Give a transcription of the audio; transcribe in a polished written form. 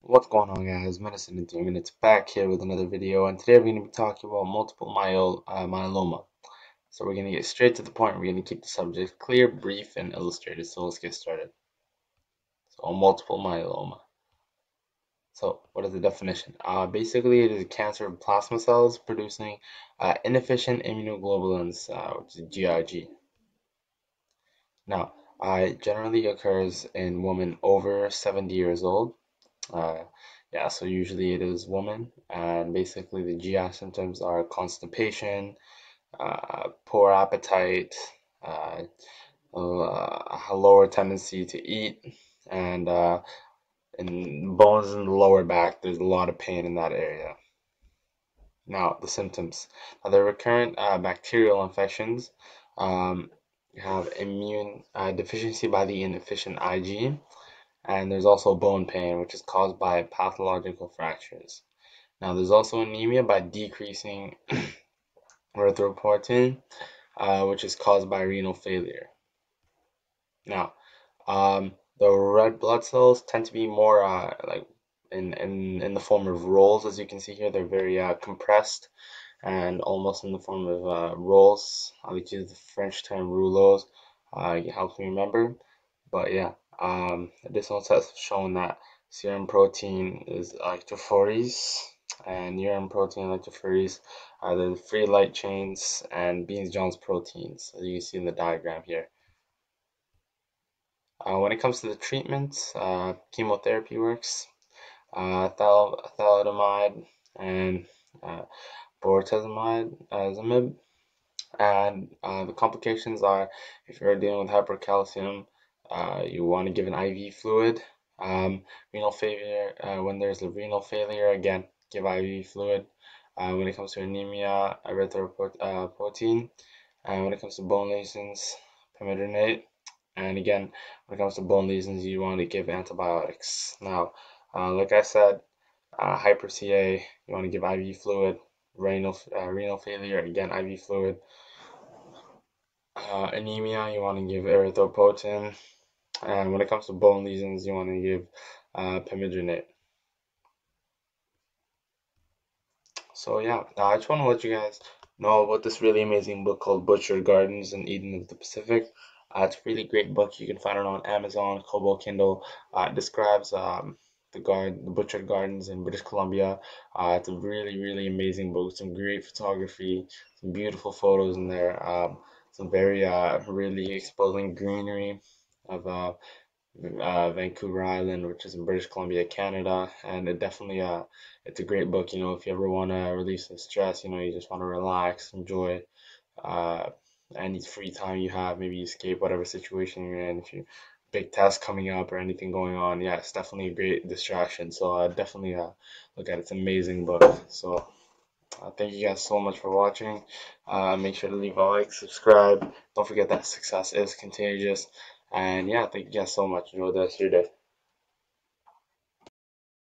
What's going on, guys? Medicine in 3 minutes back here with another video, and today we're going to be talking about multiple myeloma. So we're going to get straight to the point. We're going to keep the subject clear, brief, and illustrated. So let's get started. So multiple myeloma. So what is the definition? Basically, it is a cancer of plasma cells producing inefficient immunoglobulins, which is GIG. Now, it generally occurs in women over 70 years old. Uh, yeah, so usually it is women, and basically the GI symptoms are constipation, poor appetite, a lower tendency to eat, and in bones in the lower back, there's a lot of pain in that area. Now, the symptoms. Now, the recurrent bacterial infections um, have immune deficiency by the inefficient IG, and there's also bone pain, which is caused by pathological fractures. Now, there's also anemia by decreasing erythropoietin, which is caused by renal failure. Now, the red blood cells tend to be more like in the form of rolls, as you can see here. They're very compressed and almost in the form of rolls. I like to use the French term rouleaux. It helps me remember. But yeah, additional tests have shown that serum protein is electrophoresis and urine protein electrophoresis are the free light chains and Beans-Jones proteins, as you can see in the diagram here. When it comes to the treatment, chemotherapy works, thalidomide and bortezomib, and the complications are if you're dealing with hypercalcium, you want to give an IV fluid. Renal failure, when there's a renal failure, again, give IV fluid. When it comes to anemia, erythropoietin. When it comes to bone lesions, pemidronate. And again, when it comes to bone lesions, you want to give antibiotics. Now, like I said, hyper-CA, you want to give IV fluid. Renal failure, again, IV fluid. Anemia, you want to give erythropoietin. And when it comes to bone lesions, you want to give pemidronate. So yeah, I just want to let you guys know about this really amazing book called Butchered Gardens in Eden of the Pacific. It's a really great book. You can find it on Amazon, Kobo, Kindle. It describes the Butchered Gardens in British Columbia. It's a really amazing book. Some great photography, some beautiful photos in there. Some very really exposing greenery of Vancouver Island, which is in British Columbia, Canada, and it's a great book. If you ever want to release some stress, you just want to relax, enjoy uh, any free time you have, maybe escape whatever situation you're in. If you big test coming up or anything going on, yeah, it's definitely a great distraction. So definitely look at it. It's an amazing book. So thank you guys so much for watching. Make sure to leave a like, subscribe. Don't forget that success is contagious. And yeah, thank you guys so much. Enjoy the rest of your day.